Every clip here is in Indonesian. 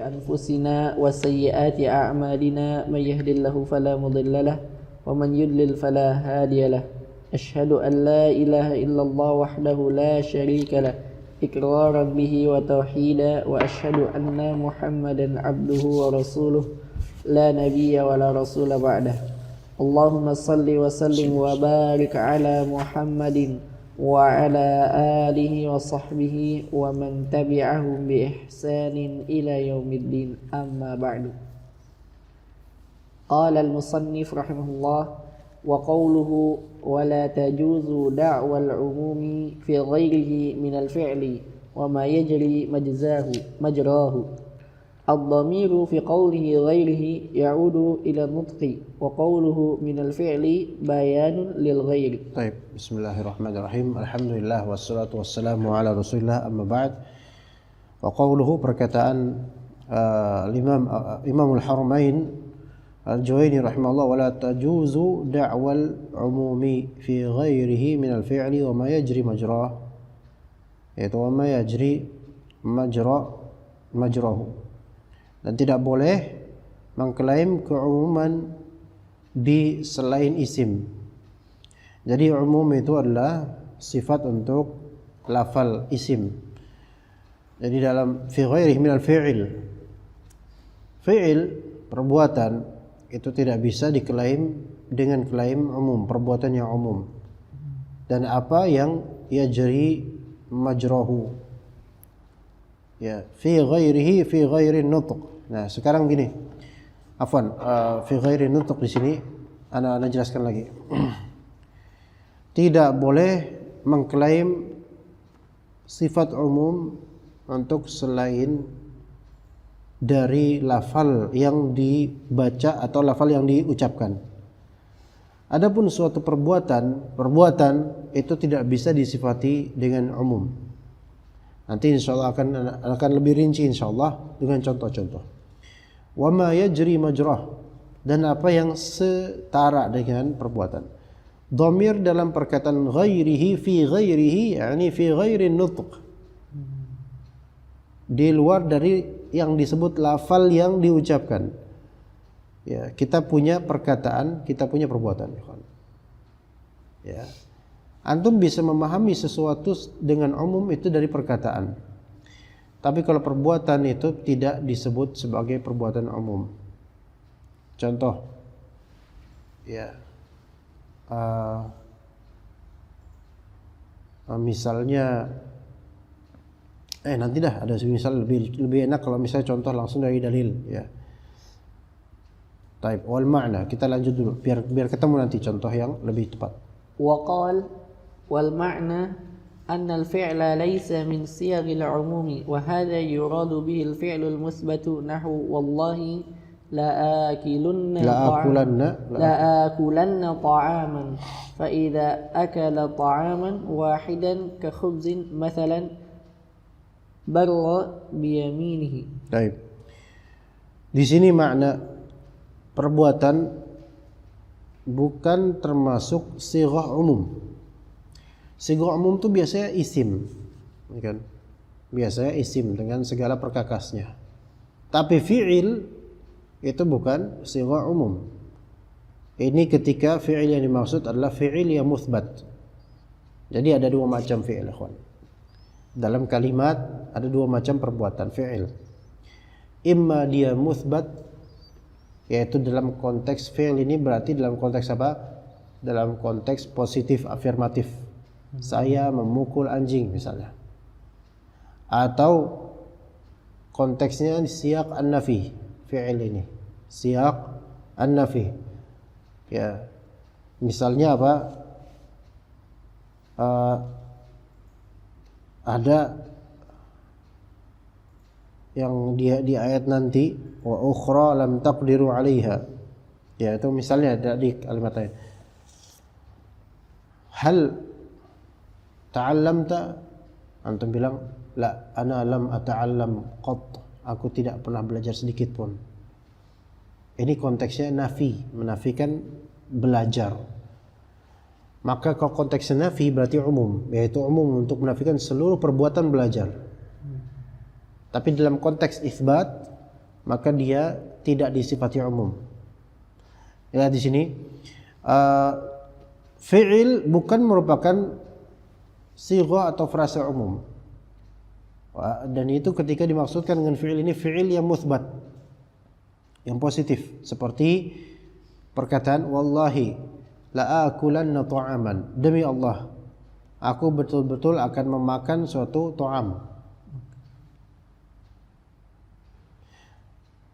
أنفسنا وسيئات أعمالنا من يهد الله فلا مضل له ومن يضلل فلا هادي له أشهد أن لا إله إلا الله وحده لا شريك له إقرارا به وتوحيدا وأشهد أن محمدا عبده ورسوله لا نبي ولا رسول بعده اللهم صل وسلم وبارك على محمد وعلى آله وصحبه ومن تبعهم بإحسان إلى يوم الدين أما بعد قال المصنف رحمه الله وقوله ولا تجوز دعوى العموم في غيره من الفعل وما يجري مجراه الضمير في قوله غيره يعود إلى النطق وقوله من الفعل بيان للغير. طيب بسم الله الرحمن الرحيم الحمد لله والصلاة والسلام على رسول الله أما بعد وقوله perkataan Imamul Haramain Al-Juwayni rahimahullah wala tajuzu da'wal umumi fi ghairihi min al-fi'li wa ma yajri majrah yaitu wa ma yajri majrahu dan tidak boleh mengklaim keumuman di selain isim. Jadi umum itu adalah sifat untuk lafal isim. Jadi dalam fi ghairihi min al-fi'il fi'il perbuatan itu tidak bisa diklaim dengan klaim umum, perbuatan yang umum. Dan apa yang yajri majrahu ya fi ghairihi fi ghairi nutq. Nah, sekarang gini. Afwan, fi ghairi nutq di sini ana jelaskan lagi. Tidak boleh mengklaim sifat umum untuk selain dari lafal yang dibaca atau lafal yang diucapkan. Adapun suatu perbuatan itu tidak bisa disifati dengan umum. Nanti insyaallah akan lebih rinci insyaallah dengan contoh-contoh. Wa ma yajri majrah dan apa yang setara dengan perbuatan. Dhamir dalam perkataan ghairihi fi ghairihi yakni fi ghairi nutq. Di luar dari yang disebut lafal yang diucapkan. Ya, kita punya perkataan, kita punya perbuatan. Ya. Antum bisa memahami sesuatu dengan umum itu dari perkataan. Tapi kalau perbuatan itu tidak disebut sebagai perbuatan umum. Contoh, ya, misalnya, nanti dah ada misal lebih enak kalau misalnya contoh langsung dari dalil, ya. Taib wal ma'na kita lanjut dulu biar ketemu nanti contoh yang lebih tepat. Waqal والمعنى أن الفعل ليس من صيغ العموم وهذا يراد به الفعل المثبت نحو والله لآكلن طعاما فإذا أكل طعاما واحدا كخبز مثلا بر بيمينه. Baik. Di sini makna perbuatan bukan termasuk sighah umum. Sighah umum itu biasanya isim, kan? Biasanya isim dengan segala perkakasnya. Tapi fi'il itu bukan sighah umum. Ini ketika fi'il yang dimaksud adalah fi'il yang muthbat. Jadi ada dua macam fi'il, ikhwan. Dalam kalimat ada dua macam perbuatan fi'il. Imma dia muthbat, yaitu dalam konteks fi'il ini berarti dalam konteks apa? Dalam konteks positif afirmatif. Saya memukul anjing misalnya. Atau konteksnya siyaq an-nafi fi'il ini. Siyaq an-nafi. Ya. Misalnya apa? Ada yang di ayat nanti wa ukhra lam taqdiru 'alaiha. Ya, itu misalnya ada di kalimat ayat. Hal ta'allamta? Antum bilang, la ana lam ata'allam qat. Aku tidak pernah belajar sedikit pun. Ini konteksnya nafi, menafikan belajar. Maka kalau konteksnya nafi berarti umum, yaitu umum untuk menafikan seluruh perbuatan belajar. Tapi dalam konteks isbat, maka dia tidak disifati umum. Ya di sini fi'il bukan merupakan sighah atau frasa umum. Dan itu ketika dimaksudkan dengan fi'il ini fi'il yang muthbat, yang positif, seperti perkataan wallahi la akulanna ta'aman, demi Allah aku betul-betul akan memakan suatu ta'am.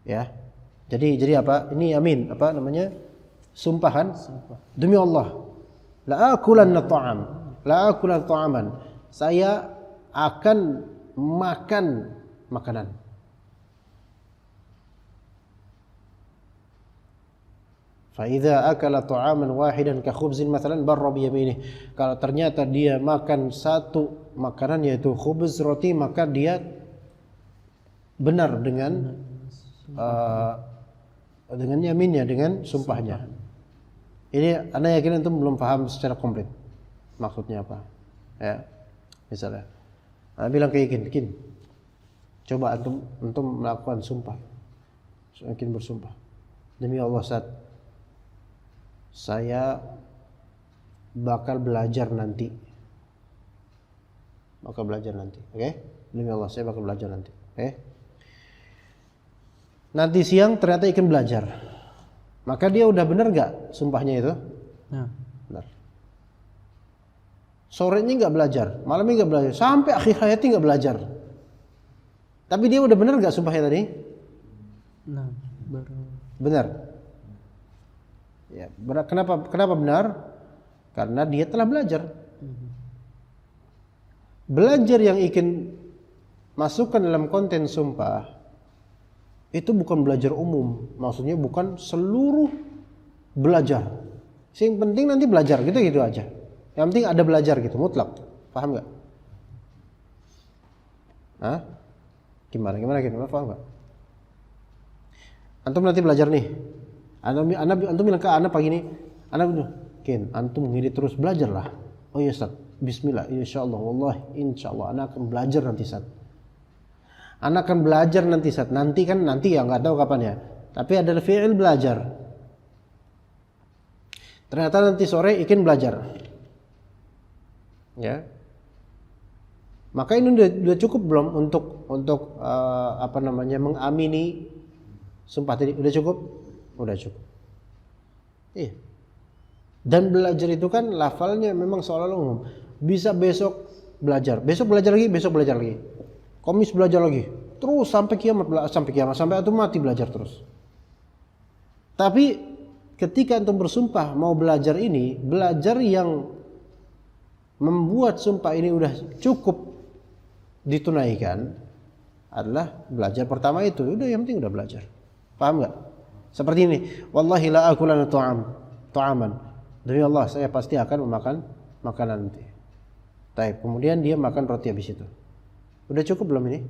Ya. Jadi apa? Ini yamin, apa namanya? Sumpahan. Demi Allah la akulanna ta'am, la akulanna ta'aman, saya akan makan makanan. Fa'idha akala ta'aman wahidan ka khubzin mathalan barra biyaminih. Kalau ternyata dia makan satu makanan yaitu khubz roti, maka dia benar dengan yaminnya, dengan sumpahnya. Ini Anda yakin antum belum paham secara komplit maksudnya apa? Ya. Misalnya Anda bilang ke Ikin, coba antum melakukan sumpah. Ikin bersumpah, demi Allah Ustaz, saya bakal belajar nanti. Oke? Demi Allah saya bakal belajar nanti. Oke? Nanti siang ternyata Ikin belajar. Maka dia udah benar enggak sumpahnya itu? Benar. Sorenya enggak belajar, malamnya enggak belajar, sampai akhir hayatnya enggak belajar. Tapi dia udah benar enggak sumpahnya tadi? Benar. Ya, kenapa benar? Karena dia telah belajar. Belajar yang Ikin masukkan dalam konten sumpah itu bukan belajar umum, maksudnya bukan seluruh belajar. Yang penting nanti belajar gitu aja. Yang penting ada belajar gitu, mutlak. Paham enggak? Hah? Gimana? Paham enggak? Antum nanti belajar nih. Antum bilang ke anak pagi ini, anak bilang, Kin, antum ngiri terus belajarlah. Oh iya Ustaz, bismillah, insyaallah, wallahi insyaallah anak akan belajar nanti Ustaz. Anak akan belajar nanti Ustaz. Nanti ya enggak tahu kapan ya. Tapi ada fi'il belajar. Ternyata nanti sore Ikin belajar. Ya. Maka ini udah cukup belum untuk mengamini sumpah tadi? Udah cukup? Udah cukup. Iya. Dan belajar itu kan lafalnya memang seolah-olah umum. Bisa besok belajar lagi, besok belajar lagi. Kamis belajar lagi. Terus sampai kiamat, sampai antum mati belajar terus. Tapi ketika antum bersumpah mau belajar ini, belajar yang membuat sumpah ini udah cukup ditunaikan adalah belajar pertama itu. Udah yang penting udah belajar. Paham enggak? Seperti ini, wallahi la akulanna ta'aman. Demi Allah saya pasti akan memakan makanan nanti. Taib. Kemudian dia makan roti habis itu. Udah cukup belum ini?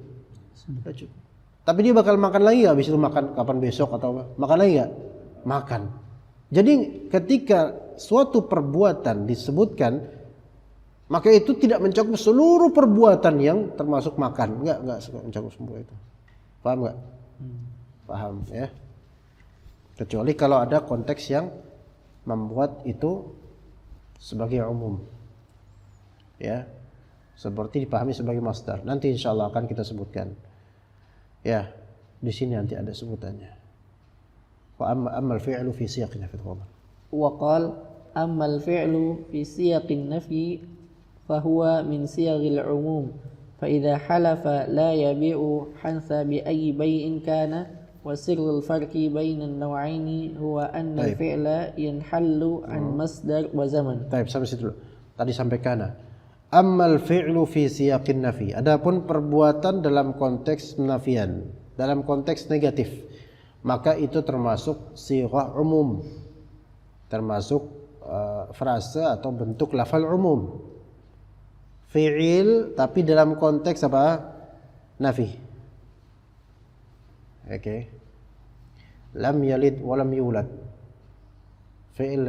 Sudah cukup. Tapi dia bakal makan lagi enggak habis itu, makan kapan besok atau apa? Makan lagi enggak? Makan. Jadi ketika suatu perbuatan disebutkan, maka itu tidak mencakup seluruh perbuatan yang termasuk makan. Enggak mencakup semua itu. Paham enggak? Paham ya. Kecuali kalau ada konteks yang membuat itu sebagai umum. Ya. Seperti dipahami sebagai masdar. Nanti insyaallah akan kita sebutkan. Ya, di sini nanti ada sebutannya. Wa amma al-fi'lu fi siyaqin nafi. Wa qala amma al-fi'lu fi siyaqin nafi fa huwa min siyaghil umum. Fa idza halafa la yabi'u hansa bi ayyi bay'in kana wa sirrul farqi bainan naw'aini huwa anna al-fi'la yanhallu an masdar wa zaman. Baik, sampai situ dulu. Tadi sampai kana. Ammal fi'lu fi siyaqin nafi. Adapun perbuatan dalam konteks nafian, dalam konteks negatif, maka itu termasuk sighah umum. Termasuk frase atau bentuk lafal umum. Fi'il tapi dalam konteks apa? Nafi. Oke. Lam yalid wa lam yulad. Fi'il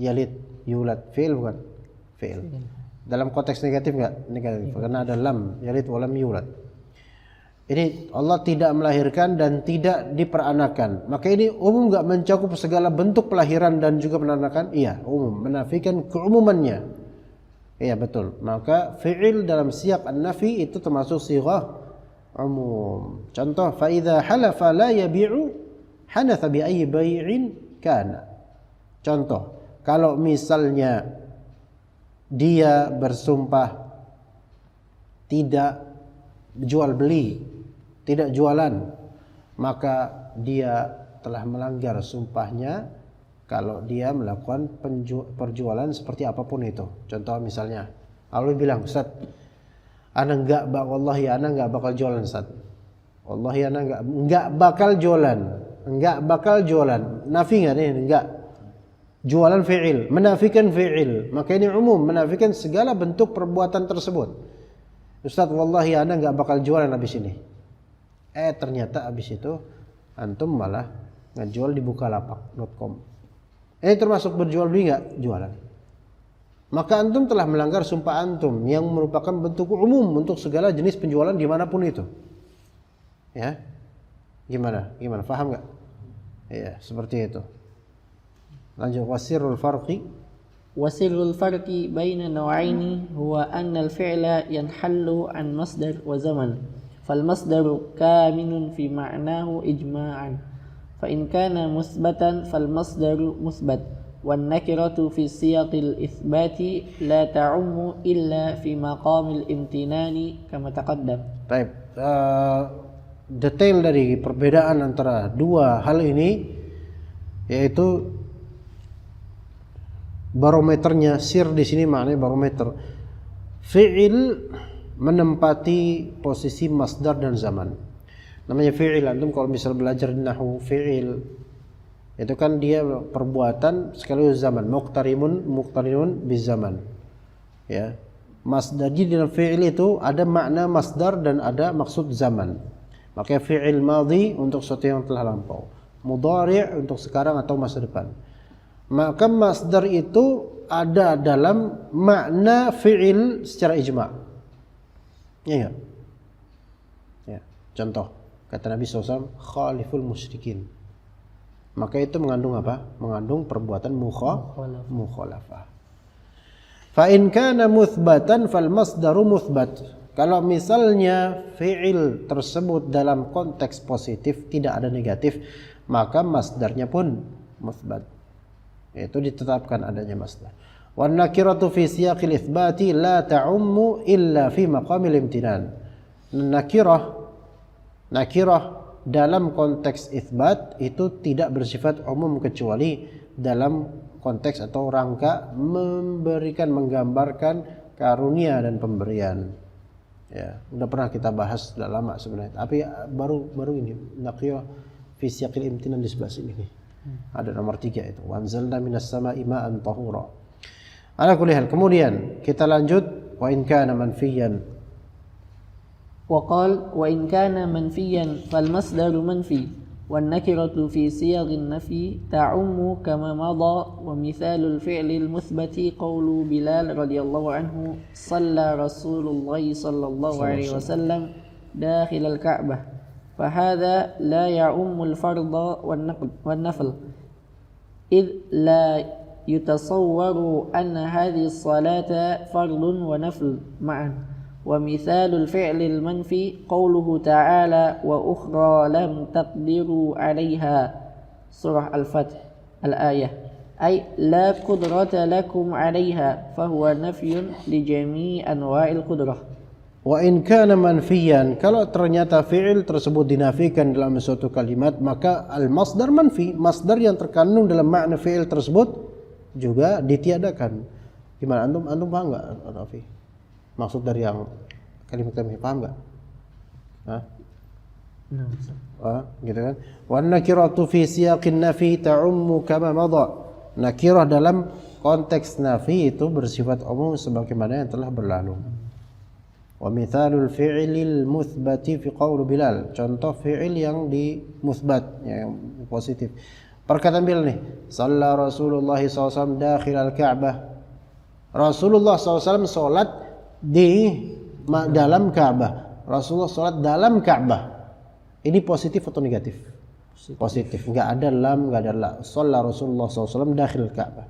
Yalid, yulad, fi'il bukan? Fi'il. Dalam konteks negatif enggak? Negatif. Karena ada lam, yalid wa lam yulad. Ini Allah tidak melahirkan dan tidak diperanakan. Maka ini umum enggak mencakup segala bentuk pelahiran dan juga peranakan? Iya, umum, menafikan keumumannya. Iya, betul. Maka fi'il dalam siyaq an-nafi itu termasuk sighah umum. Contoh, fa idza halafa la yabi'u hanatha bi ayyi bai'in kana. Contoh, kalau misalnya dia bersumpah tidak jual beli, tidak jualan, maka dia telah melanggar sumpahnya kalau dia melakukan perjualan seperti apapun itu. Contoh misalnya, Allah bilang, Ustaz, ana wallahi ana enggak bakal jualan, Ustaz. Wallahi ana enggak bakal jualan. Enggak bakal jualan. Nafi enggak nih? Enggak. Jualan fi'il, menafikan fi'il. Maka ini umum, menafikan segala bentuk perbuatan tersebut. Ustaz, wallahi ana enggak bakal jualan habis ini. Ternyata habis itu antum malah ngejual di bukalapak.com. Termasuk berjual beli enggak? Jualan. Maka antum telah melanggar sumpah antum yang merupakan bentuk umum untuk segala jenis penjualan dimanapun itu. Ya, gimana? Paham enggak? Ya, seperti itu. Lanjut, wasirul farqi. وسر الفرق بين نوعين هو أن الفعل ينحل عن مصدر وزمن فالمصدر كامن في معناه إجماعا فإن كان مثبتا فالمصدر مثبت والنكرة في سياق الإثبات لا تعم إلا في مقام الامتنان كما تقدم. Baik, detail dari perbedaan antara dua hal ini yaitu barometernya. Sir di sini maknanya barometer. Fi'il menempati posisi masdar dan zaman. Namanya fi'il, antum kalau misal belajar nahwu fi'il itu kan dia perbuatan sekaligus zaman. Muqtarinun bizaman. Ya. Masdar di dalam fi'il itu ada makna masdar dan ada maksud zaman. Maka fi'il madhi untuk sesuatu yang telah lampau. Mudhari' untuk sekarang atau masa depan. Maka masdar itu ada dalam makna fi'il secara ijma'. Ya, ya. Contoh, kata Nabi SAW, khaliful musyrikin. Maka itu mengandung apa? Mengandung perbuatan mukhalafah. Fa in kana muthbatan fal masdaru muthbat. Kalau misalnya fi'il tersebut dalam konteks positif, tidak ada negatif, maka masdarnya pun muthbat. Itu ditetapkan adanya masdar. Wan nakiratu fi siyaqil itsbati la ta'ummu illa fi maqamil imtinan. Nakirah dalam konteks itsbat itu tidak bersifat umum kecuali dalam konteks atau rangka menggambarkan karunia dan pemberian. Ya, udah pernah kita bahas sudah lama sebenarnya. Tapi baru ini nakirah fi siyaqil imtinan di sebelah sini nih. Ada nomor 3 itu. Wanzalna minas sama'i ma'an tahura. Ala kulli hal. Kemudian kita lanjut wa in kana manfiyan. Wa qala wa in kana manfiyan fal masdaru manfi wan nakiratu fi siyaghin nafi ta'ummu kama madha wa mithalul fi'lil muthbati qawlu Bilal radhiyallahu anhu shalla Rasulullah sallallahu alaihi wasallam dakhil al-Ka'bah. فهذا لا يعم الفرض والنفل إذ لا يتصور أن هذه الصلاة فرض ونفل معا ومثال الفعل المنفي قوله تعالى وأخرى لم تقدروا عليها سورة الفتح الآية أي لا قدرة لكم عليها فهو نفي لجميع أنواع القدرة. Wa in kana manfiyan, kalau ternyata fi'il tersebut dinafikan dalam suatu kalimat, maka al-masdar manfi, masdar yang terkandung dalam makna fi'il tersebut juga ditiadakan. Gimana antum paham enggak, Rafi? Maksud dari yang kalimat kami paham enggak? Hah? Gitu kan? Wan nakiratu fi siyaqin nafi ta'ummu kama madha. Nakirah dalam konteks nafi itu bersifat umum sebagaimana yang telah berlalu. Wa mithalul fi'lil muthbati fi qaul Bilal. Contoh fi'il yang di muthbat, yang positif. Perkataan Bilal nih, "Shalla Rasulullah SAW dakhil al-Ka'bah." Rasulullah SAW sholat di dalam Ka'bah. Rasulullah sholat dalam Ka'bah. Ini positif atau negatif? Positif. Enggak ada lam, enggak ada la. Shalla Rasulullah SAW dakhil al-Ka'bah.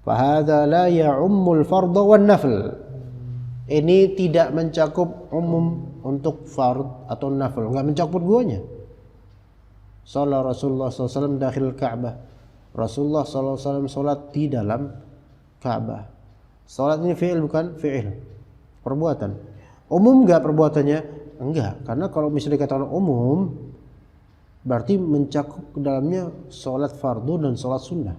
Fahadha la ya'ummul fardha wan nafl. Ini tidak mencakup umum untuk fard atau nafl, enggak mencakup duanya. Shalla Rasulullah SAW dakhil Ka'bah. Rasulullah SAW sholat di dalam Ka'bah. Sholat ini fi'il bukan fi'il, perbuatan. Umum enggak perbuatannya? Enggak, karena kalau misalnya dikatakan umum berarti mencakup ke dalamnya sholat fardu dan sholat sunnah.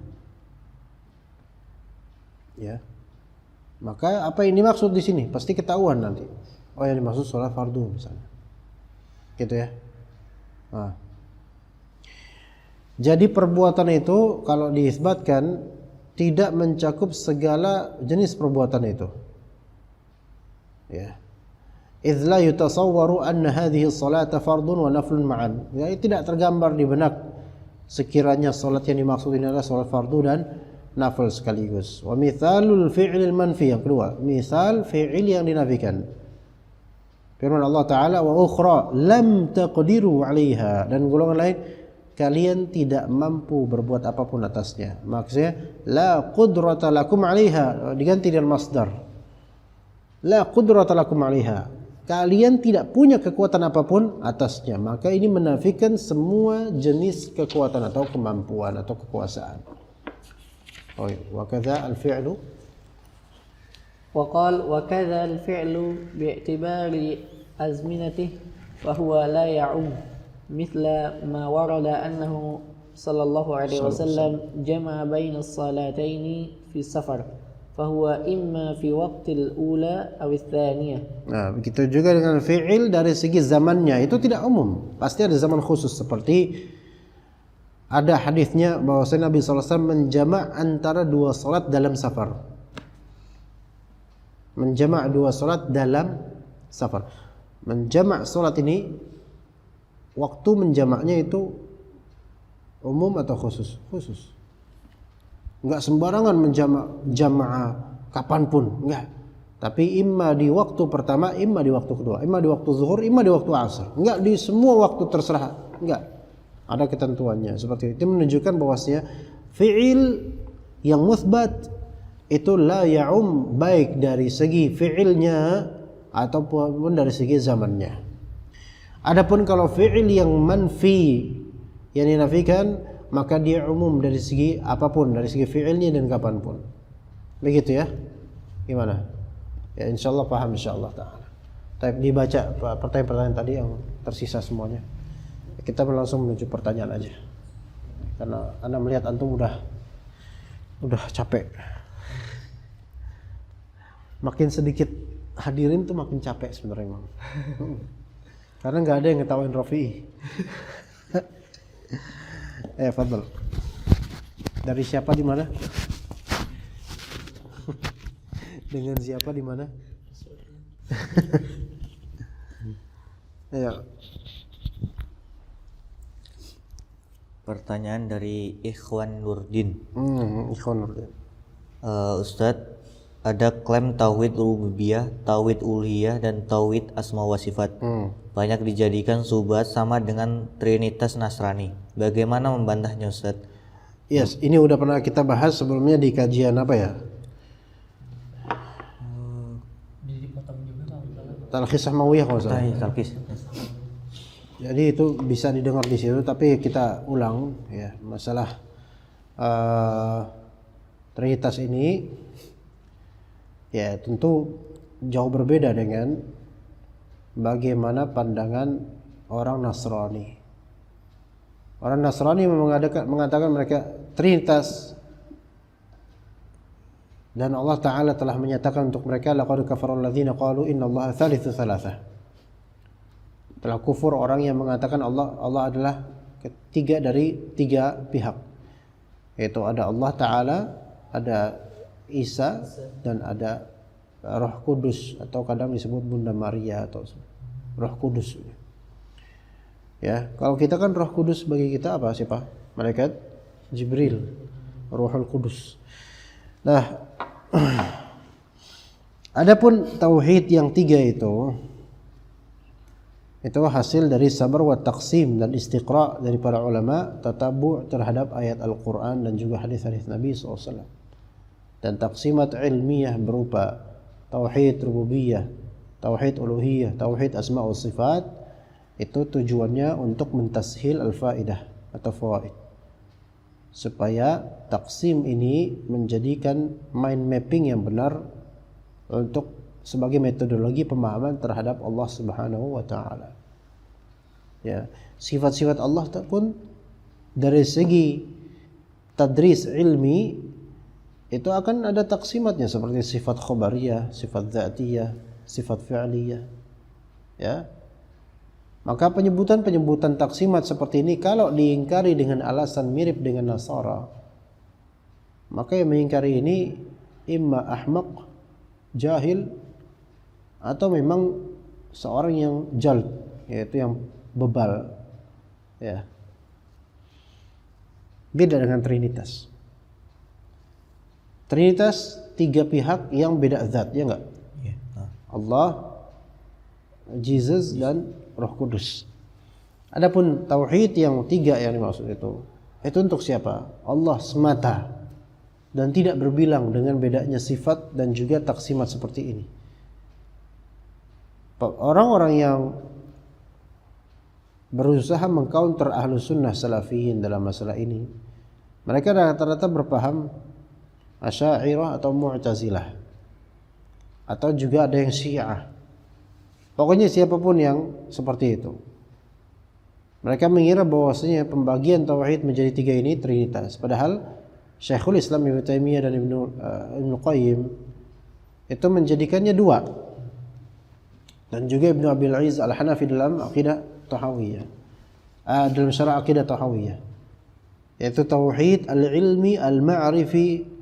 Ya. Maka apa yang dimaksud di sini pasti ketahuan nanti. Oh, yang dimaksud sholat fardu misalnya. Gitu ya. Nah. Jadi perbuatan itu kalau diisbatkan tidak mencakup segala jenis perbuatan itu. Ya. Idz la yutasawwaru anna hadhihi sholata fardun wa naflun ma'an. Ya, tidak tergambar di benak sekiranya salat yang dimaksud ini adalah salat fardu dan nafil sekaligus. Wa mithalul fi'lil manfi, yang kedua, misal fi'il yang dinafikan. Firman Allah Ta'ala, wa ukhra lam taqdiru 'alaiha, dan golongan lain kalian tidak mampu berbuat apapun atasnya. Maksudnya la qudrata lakum 'alaiha diganti dengan masdar. La qudrata lakum 'alaiha. Kalian tidak punya kekuatan apapun atasnya. Maka ini menafikan semua jenis kekuatan atau kemampuan atau kekuasaan. Oh, wa kadza al-fi'lu وقال وكذا الفعل باعتبار أزمنته فهو لا يعم مثل ما ورد أنه صلى الله عليه وسلم جمع بين الصلاتين في السفر فهو إما في وقت الأولى أو الثانية. Nah, begitu juga dengan fi'il dari segi zamannya itu tidak umum, pasti ada zaman khusus. Seperti ada hadisnya bahwa Nabi SAW menjamak antara dua salat dalam safar. Menjamak dua salat dalam safar. Menjamak salat ini waktu menjamaknya itu umum atau khusus? Khusus. Enggak sembarangan menjamak jamaah kapanpun, enggak. Tapi imma di waktu pertama, imma di waktu kedua, imma di waktu zuhur, imma di waktu asar. Enggak di semua waktu terserah, enggak. Ada ketentuannya. Seperti itu menunjukkan bahwasanya fi'il yang muthbat itu la ya'um, baik dari segi fi'ilnya ataupun dari segi zamannya. Adapun kalau fi'il yang manfi yang dinafikan, maka dia umum dari segi apapun, dari segi fi'ilnya dan kapanpun. Begitu ya? Gimana? Ya insyaallah paham insyaallah ta'ala. Tapi dibaca pertanyaan-pertanyaan tadi yang tersisa semuanya. Kita langsung menuju pertanyaan aja. Karena Anda melihat antum udah capek. Makin sedikit hadirin tuh makin capek sebenarnya, Bang. Karena nggak ada yang ngetawain Rafi'i. Fadl. Dari siapa di mana? Dengan siapa di mana? Ayo. Pertanyaan dari Ikhwan Nurdin. Ikhwan Nurdin. Ustadz, ada klaim tauhid rububiyah, tauhid uluhiyah, dan tauhid asma wa sifat. Banyak dijadikan subhat sama dengan Trinitas Nasrani. Bagaimana membantahnya, Ustadz? Yes, ini udah pernah kita bahas sebelumnya di kajian apa ya? Talqis Hamawiyah kalau salah. Talqis. Jadi itu bisa didengar di situ, tapi kita ulang ya masalah Trinitas ini. Ya tentu jauh berbeda dengan bagaimana pandangan orang Nasrani. Orang Nasrani mengatakan mereka Trinitas, dan Allah Ta'ala telah menyatakan untuk mereka laqad kafara alladzina qalu innallaha thalithu tsalatsa. Telah kufur orang yang mengatakan Allah adalah ketiga dari tiga pihak, yaitu ada Allah Ta'ala, ada Isa, dan ada Roh Kudus, atau kadang disebut Bunda Maria atau Roh Kudus. Ya, kalau kita kan Roh Kudus bagi kita apa? Siapa? Malaikat Jibril, Ruhul Kudus. Nah, adapun tauhid yang 3 itu hasil dari sabar wa taqsim dan istiqra dari para ulama, tatabu' terhadap ayat Al-Quran dan juga hadis-hadis Nabi SAW. Dan taksimat ilmiah berupa tauhid rububiyah, tauhid uluhiyah, tauhid asma wa sifat, itu tujuannya untuk mentashil al-faidah atau fawaid, supaya taksim ini menjadikan mind mapping yang benar untuk sebagai metodologi pemahaman terhadap Allah Subhanahu wa taala. Ya, sifat-sifat Allah pun dari segi tadris ilmi itu akan ada taksimatnya, seperti sifat khobariyah, sifat dzatiyah, sifat fi'liyah. Ya. Maka penyebutan taksimat seperti ini kalau diingkari dengan alasan mirip dengan Nasara, maka yang mengingkari ini imma ahmaq, jahil, atau memang seorang yang jald, yaitu yang bebal. Ya. Beda dengan Trinitas. Trinitas 3 pihak yang beda zat, ya enggak? Ya. Allah, Jesus, dan Roh Kudus. Adapun tauhid yang 3 yang dimaksud itu untuk siapa? Allah semata, dan tidak berbilang dengan bedanya sifat dan juga taksimat seperti ini. Orang-orang yang berusaha mengcounter ahlu sunnah salafiyin dalam masalah ini, mereka rata-rata berpaham Asy'ariyah atau Mu'tazilah, atau juga ada yang Syiah. Pokoknya siapapun yang seperti itu, mereka mengira bahwasanya pembagian tauhid menjadi 3 ini trinitas. Padahal Syekhul Islam Ibnu Taimiyah dan Ibnu Qayyim itu menjadikannya 2. Dan juga Ibnu Abil Izz Al-Hanafi dalam Aqidah Tahawiyah, dalam Syarah Aqidah Tahawiyah, yaitu tauhid al-ilmi al-ma'rifi.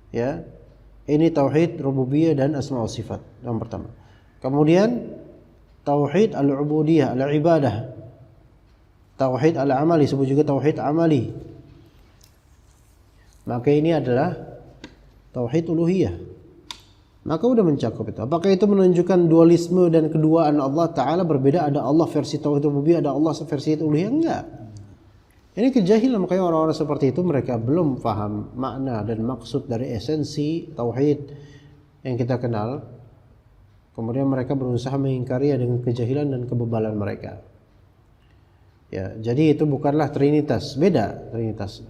Ya, ini tauhid rububiyah dan asma wa sifat yang pertama. Kemudian tauhid al-ubudiyah, al-ibadah, tauhid al-amali, disebut juga tauhid amali. Maka ini adalah tauhid uluhiyah. Maka udah mencakup itu. Apakah itu menunjukkan dualisme dan keduaan Allah Ta'ala berbeda? Ada Allah versi tauhid rububiyah, ada Allah versi uluhiyah? Enggak. Ini kejahilan. Makanya orang-orang seperti itu mereka belum paham makna dan maksud dari esensi tauhid yang kita kenal. Kemudian mereka berusaha mengingkari dengan kejahilan dan kebebalan mereka. Ya, jadi itu bukanlah trinitas, beda trinitas.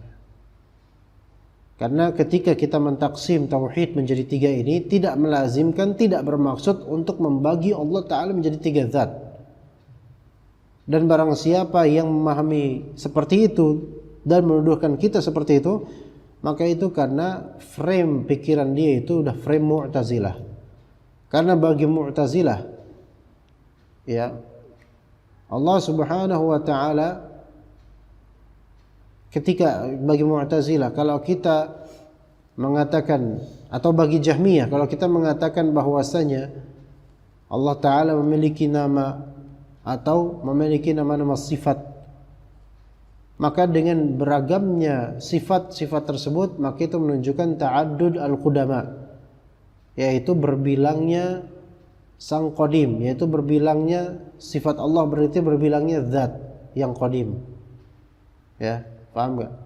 Karena ketika kita mentaksim tauhid menjadi 3 ini tidak melazimkan, tidak bermaksud untuk membagi Allah Ta'ala menjadi 3 zat. Dan barang siapa yang memahami seperti itu dan menuduhkan kita seperti itu, maka itu karena frame pikiran dia itu udah frame Mu'tazilah. Karena bagi Mu'tazilah, ya, Allah Subhanahu wa Ta'ala, ketika bagi Mu'tazilah, kalau kita mengatakan, atau bagi Jahmiyah, kalau kita mengatakan bahwasanya Allah Ta'ala memiliki nama atau memiliki nama-nama sifat, maka dengan beragamnya sifat-sifat tersebut, maka itu menunjukkan ta'addud al-qudama, yaitu berbilangnya sang qadim, yaitu berbilangnya sifat Allah, berarti berbilangnya zat yang qadim. Ya, paham gak?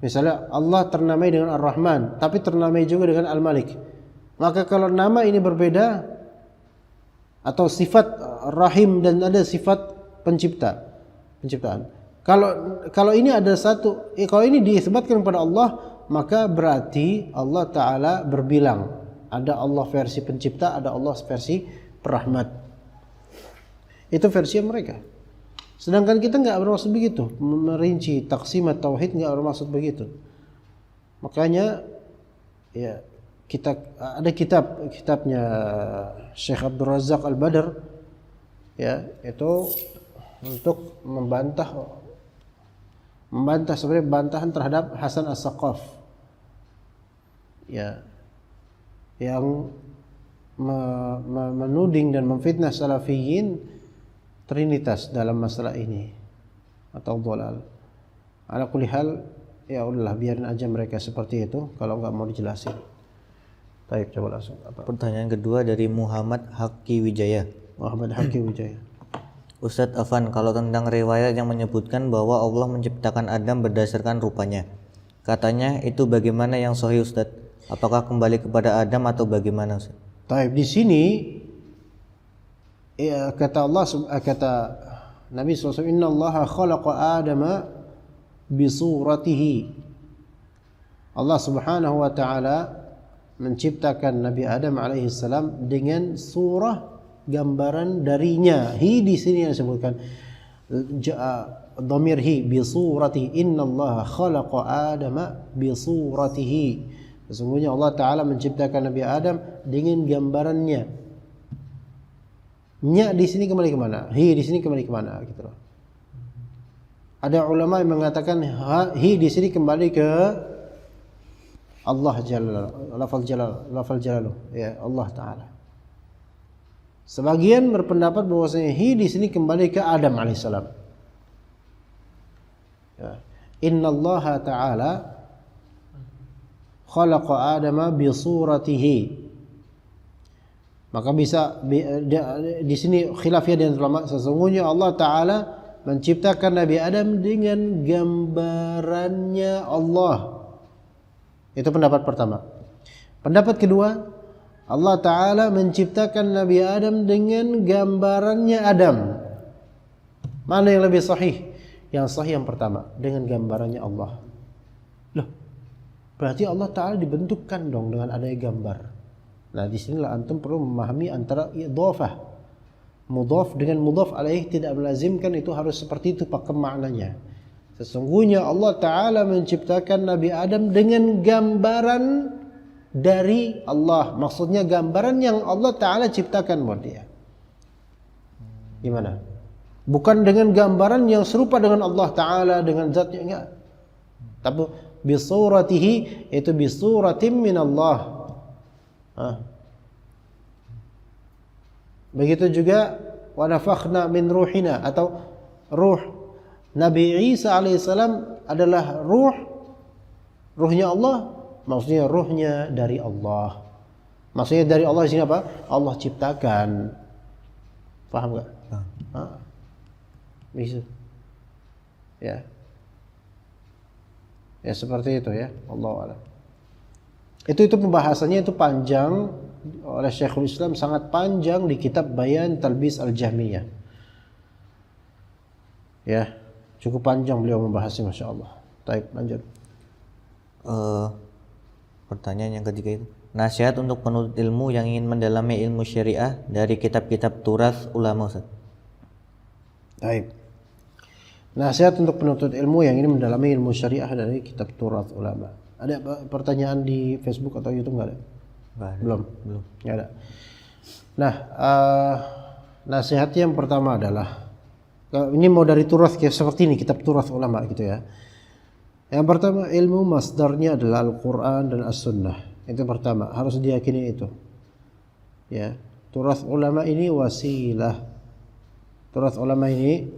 Misalnya Allah ternamai dengan Ar-Rahman, tapi ternamai juga dengan Al-Malik. Maka kalau nama ini berbeda, atau sifat Rahim dan ada sifat penciptaan. Kalau ini ada satu, kalau ini diisbatkan kepada Allah, maka berarti Allah Ta'ala berbilang. Ada Allah versi pencipta, ada Allah versi perahmat. Itu versi mereka. Sedangkan kita nggak bermaksud begitu, merinci taksimat tauhid nggak bermaksud begitu. Makanya ya kita ada kitabnya Syekh Abdul Razak Al-Badr, ya, itu untuk membantah sebenarnya bantahan terhadap Hasan As-Saqaf, ya, yang menuding dan memfitnah salafiyin trinitas dalam masalah ini atau dhalal. Ala kulli hal, ya udahlah biarin aja mereka seperti itu kalau nggak mau dijelasin. Baik, coba langsung apa? Pertanyaan kedua dari Muhammad Haki Wijaya. Muhammad Haki Wijaya. Ustadz Afan, kalau tentang riwayat yang menyebutkan bahwa Allah menciptakan Adam berdasarkan rupanya, katanya itu bagaimana yang sahih Ustadz? Apakah kembali kepada Adam atau bagaimana Ustadz? Baik, di sini ya, kata Nabi SAW, Inna Allah khalaqa Adama bisuratihi. Allah Subhanahu wa ta'ala menciptakan Nabi Adam alaihissalam dengan surah gambaran darinya. Hi di sini yang disebutkan dhamir hi bisuratihi. Inna Allah khalaqa Adama bisuratihi. Sesungguhnya Allah Ta'ala menciptakan Nabi Adam dengan gambarannya. Nya di sini kembali kemana? Hi di sini kembali kemana? Gitu loh. Ada ulama yang mengatakan hi di sini kembali ke Allah Jalla, lafal jalal, ya Allah Ta'ala. Sebagian berpendapat bahwasanya hi di sini kembali ke Adam alaihissalam. Ya. Inna Allah Ta'ala khalaqa Adama bi suratihi. Maka bisa di sini khilafiyah di ulama, sesungguhnya Allah Ta'ala menciptakan Nabi Adam dengan gambarannya Allah. Itu pendapat pertama. Pendapat kedua, Allah Ta'ala menciptakan Nabi Adam dengan gambarannya Adam. Mana yang lebih sahih? Yang sahih yang pertama, dengan gambarannya Allah. Loh, berarti Allah Ta'ala dibentukkan dong dengan adanya gambar. Nah, disinilah antum perlu memahami antara idhofah. Mudhaf dengan mudhaf alaih tidak melazimkan itu harus seperti itu pakai maknanya. Sesungguhnya Allah Ta'ala menciptakan Nabi Adam dengan gambaran dari Allah. Maksudnya gambaran yang Allah Ta'ala ciptakan buat dia. Gimana? Bukan dengan gambaran yang serupa dengan Allah Ta'ala, dengan zatnya, enggak. Tapi bisuratihi, itu bisuratim min Allah. Begitu juga wa nafakhna min ruhina, atau ruh Nabi Isa alaihissalam adalah ruhnya Allah, maksudnya ruhnya dari Allah. Maksudnya dari Allah di sini apa? Allah ciptakan. Paham enggak? Bisa. Ya. Ya seperti itu ya, Allahu a'lam. Itu pembahasannya itu panjang oleh Syekhul Islam, sangat panjang di kitab Bayan Talbis Al-Jahmiyah. Ya. Cukup panjang beliau membahasnya, Masya Allah. Baik, lanjut. Pertanyaan yang ketiga itu, nasihat untuk penuntut ilmu yang ingin mendalami ilmu syariah dari kitab-kitab turas ulama Ustaz. Baik. Nasihat untuk penuntut ilmu yang ingin mendalami ilmu syariah dari kitab turas ulama. Ada pertanyaan di Facebook atau YouTube nggak ada? Nggak ada. Belum. Nggak ada. Nah, nasihatnya yang pertama adalah, ini mau dari turas kayak seperti ini, kitab turas ulama gitu ya. Yang pertama, ilmu masdarnya adalah Al-Quran dan As-Sunnah. Itu pertama, harus diyakini itu. Ya, turas ulama ini wasilah. Turas ulama ini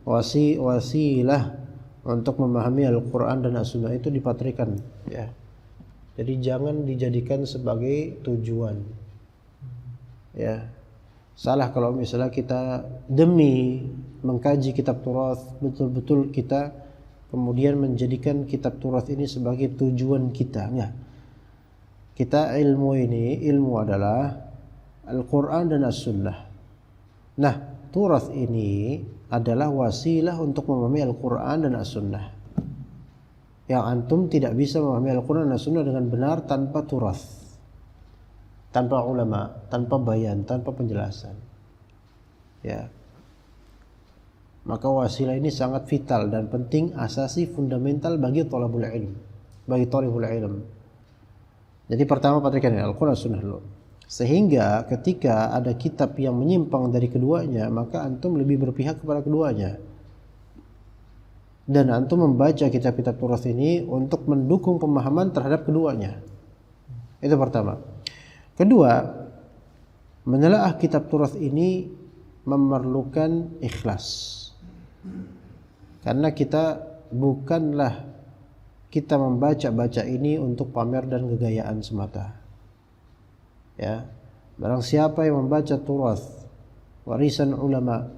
wasilah untuk memahami Al-Quran dan As-Sunnah, itu dipatrikan. Ya, jadi jangan dijadikan sebagai tujuan. Ya. Salah kalau misalnya kita demi mengkaji kitab turas betul-betul kita kemudian menjadikan kitab turas ini sebagai tujuan kita. Enggak. Kita ilmu adalah Al-Quran dan As-Sunnah. Nah, turas ini adalah wasilah untuk memahami Al-Quran dan As-Sunnah. Yang antum tidak bisa memahami Al-Quran dan As-Sunnah dengan benar tanpa turas, tanpa ulama, tanpa bayan, tanpa penjelasan. Ya. Maka wasilah ini sangat vital dan penting, asasi, fundamental bagi thalabul ilm, bagi thalibul ilm. Jadi pertama patrikan Al-Quran Sunnah dulu. Sehingga ketika ada kitab yang menyimpang dari keduanya, maka antum lebih berpihak kepada keduanya. Dan antum membaca kitab-kitab turas ini untuk mendukung pemahaman terhadap keduanya. Itu pertama. Kedua, menelaah kitab turas ini memerlukan ikhlas. Karena kita bukanlah kita membaca ini untuk pamer dan kegayaan semata. Ya, barang siapa yang membaca turath, warisan ulama,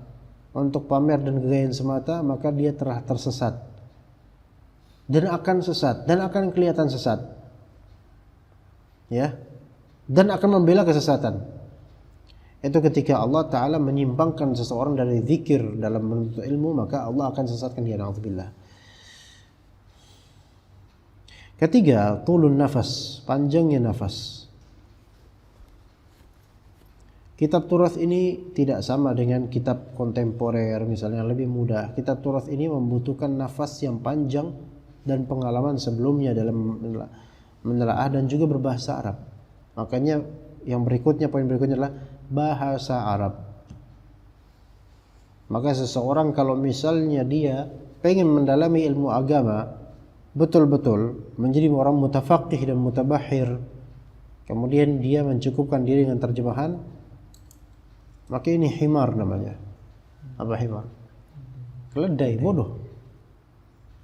untuk pamer dan kegayaan semata, maka dia telah tersesat dan akan kelihatan sesat, ya, dan akan membela kesesatan. Itu ketika Allah Ta'ala menyimpangkan seseorang dari zikir dalam menuntut ilmu, maka Allah akan sesatkan dia. Na'udzubillah. Ketiga, tulun nafas, panjangnya nafas. Kitab turath ini tidak sama dengan kitab kontemporer misalnya yang lebih mudah. Kitab turath ini membutuhkan nafas yang panjang dan pengalaman sebelumnya dalam menelaah dan juga berbahasa Arab. Makanya yang berikutnya, poin berikutnya adalah bahasa Arab. Maka seseorang kalau misalnya dia pengen mendalami ilmu agama betul-betul, menjadi orang mutafaqih dan mutabahir, kemudian dia mencukupkan diri dengan terjemahan, maka ini himar namanya. Apa himar? Keledai, bodoh.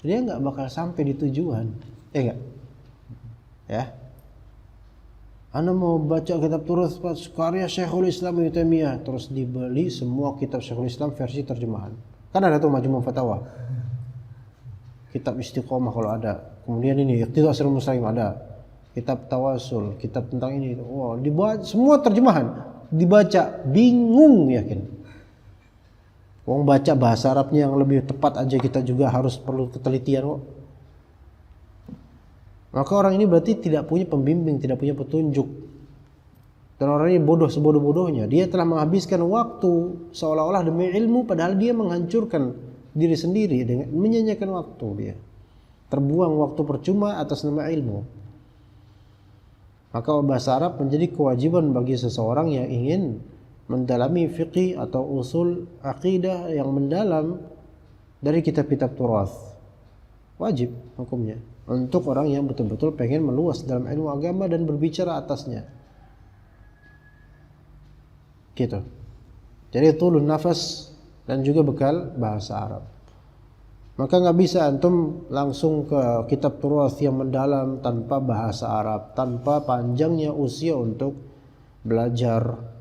Dia nggak bakal sampai di tujuan, ya nggak? Ya. Anda mau baca kitab turath karya Syekhul Islam Ibnu Taimiyah, terus dibeli semua kitab Syekhul Islam versi terjemahan. Kan ada tuh Majmu' Fatawa, kitab Istiqomah kalau ada. Kemudian ini Iqtidah Shiratal Mustaqim ada, kitab Tawasul, kitab tentang ini. Wow, dibaca semua terjemahan, dibaca bingung yakin. Wong baca bahasa Arabnya yang lebih tepat aja kita juga harus perlu ketelitian kok. Maka orang ini berarti tidak punya pembimbing, tidak punya petunjuk. Dan orang ini bodoh sebodoh-bodohnya. Dia telah menghabiskan waktu seolah-olah demi ilmu, padahal dia menghancurkan diri sendiri dengan menyanyiakan waktu dia. Terbuang waktu percuma atas nama ilmu. Maka bahasa Arab menjadi kewajiban bagi seseorang yang ingin mendalami fiqih atau usul aqidah yang mendalam dari kitab-kitab turath. Wajib hukumnya untuk orang yang betul-betul pengen meluas dalam ilmu agama dan berbicara atasnya. Gitu. Jadi tulun nafas dan juga bekal bahasa Arab. Maka nggak bisa antum langsung ke kitab turath yang mendalam tanpa bahasa Arab, tanpa panjangnya usia untuk belajar.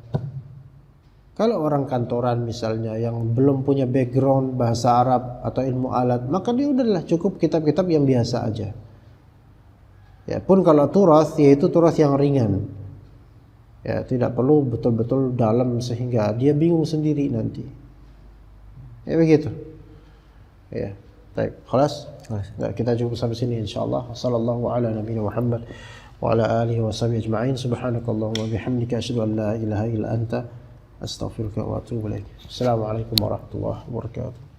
Kalau orang kantoran misalnya yang belum punya background bahasa Arab atau ilmu alat, maka dia udahlah cukup kitab-kitab yang biasa aja. Ya pun kalau turath, yaitu turath yang ringan. Ya tidak perlu betul-betul dalam sehingga dia bingung sendiri nanti. Ya begitu. Ya. Baik, khalas. Ya, kita cukup sampai sini insyaallah. Sallallahu ala nabiyina Muhammad wa ala alihi wa sahbihi ajma'in. Subhanakallahumma wa bihamdika asyhadu an la ilaha illa anta astaghfiruka wa atubu ilaik. Assalamualaikum warahmatullahi wabarakatuh.